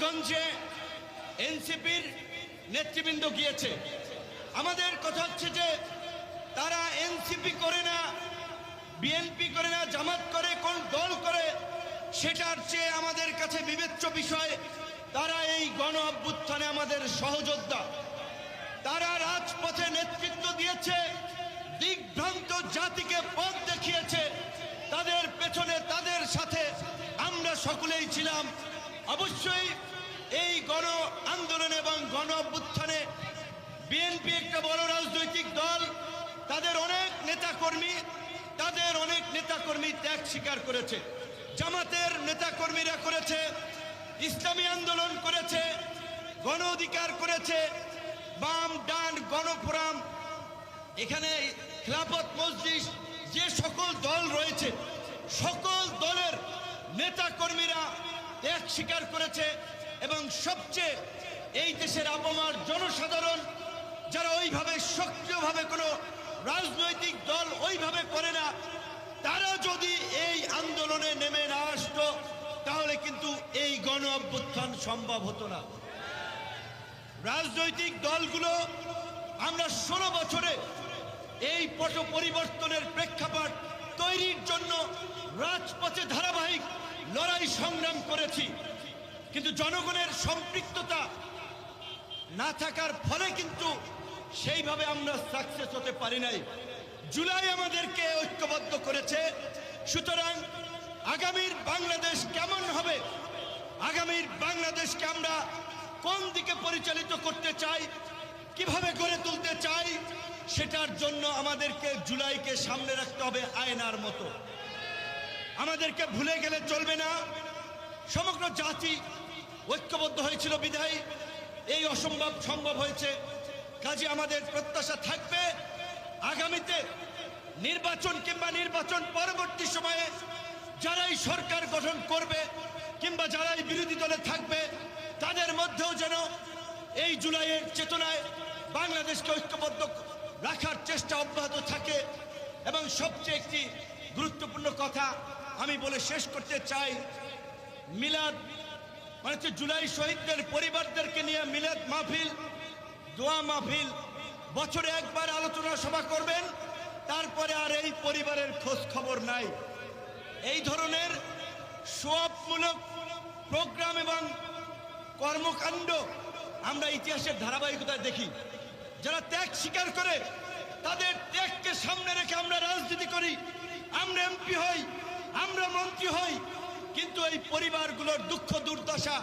গোপালগঞ্জে এনসিপির নেতৃবৃন্দ গিয়েছে। আমাদের কথা হচ্ছে যে তারা এনসিপি করে না, বিএনপি করে না, জামাত করে, কোন দল করে, সেটার চেয়ে আমাদের কাছে বিবেচ্য বিষয় তারা এই গণ অভ্যুত্থানে আমাদের সহযোদ্ধা। তারা রাজপথে নেতৃত্ব দিয়েছে, দিগ্ভ্রান্ত জাতিকে পথ দেখিয়েছে। তাদের পেছনে, তাদের সাথে আমরা সকলেই ছিলাম। অবশ্যই এই গণ আন্দোলন এবং গণ অভ্যুত্থানে বিএনপি একটা বড় রাজনৈতিক দল, তাদের অনেক নেতাকর্মী ত্যাগ স্বীকার করেছে। জামাতের নেতাকর্মীরা করেছে, ইসলামী আন্দোলন করেছে, গণ অধিকার করেছে, বাম ডান গণফোরাম, এখানে খিলাফত মজলিস, যে সকল দল রয়েছে সকল দলের নেতাকর্মীরা ত্যাগ স্বীকার করেছে। এবং সবচেয়ে এই দেশের আপামর জনসাধারণ যারা ওইভাবে সক্রিয়ভাবে কোনো রাজনৈতিক দল ওইভাবে করে না, তারা যদি এই আন্দোলনে নেমে না আসতো তাহলে কিন্তু এই গণ অভ্যুত্থান সম্ভব হতো না। রাজনৈতিক দলগুলো আমরা 16 বছরে এই পট পরিবর্তনের প্রেক্ষাপট তৈরির জন্য রাজপথে ধারাবাহিক লড়াই সংগ্রাম করেছি, কিন্তু জনগণের সম্পৃক্ততা না থাকার ফলে কিন্তু সেইভাবে আমরা সাকসেস হতে পারি নাই। জুলাই আমাদেরকে ঐক্যবদ্ধ করেছে। সুতরাং আগামীর বাংলাদেশ কেমন হবে, আগামীর বাংলাদেশকে আমরা কোন দিকে পরিচালিত করতে চাই, কিভাবে গড়ে তুলতে চাই, সেটার জন্য আমাদেরকে জুলাইকে সামনে রাখতে হবে আয়নার মতো। আমাদেরকে ভুলে গেলে চলবে না। সমগ্র জাতি ঐক্যবদ্ধ হয়েছিল বিধায় এই অসম্ভব সম্ভব হয়েছে। কাজে আমাদের প্রত্যাশা থাকবে আগামীতে নির্বাচন কিংবা নির্বাচন পরবর্তী সময়ে যারাই সরকার গঠন করবে কিংবা যারাই বিরোধী দলে থাকবে তাদের মধ্যেও যেন এই জুলাইয়ের চেতনায় বাংলাদেশকে ঐক্যবদ্ধ রাখার চেষ্টা অব্যাহত থাকে। এবং সবচেয়ে একটি গুরুত্বপূর্ণ কথা আমি বলে শেষ করতে চাই, মিলাদ মানে হচ্ছে জুলাই শহীদদের পরিবারদেরকে নিয়ে মিলাদ মাহফিল, দোয়া মাহফিল, বছরে একবার আলোচনা সভা করবেন, তারপরে আর এই পরিবারের খোঁজ খবর নাই। এই ধরনের সোয়াবমূলক প্রোগ্রাম এবং কর্মকাণ্ড আমরা ইতিহাসের ধারাবাহিকতায় দেখি। যারা ত্যাগ স্বীকার করে তাদের ত্যাগকে সামনে রেখে আমরা রাজনীতি করি, আমরা এমপি হই, আমরা মন্ত্রী হই, কিন্তু এই পরিবারগুলোর দুঃখ দুর্দশা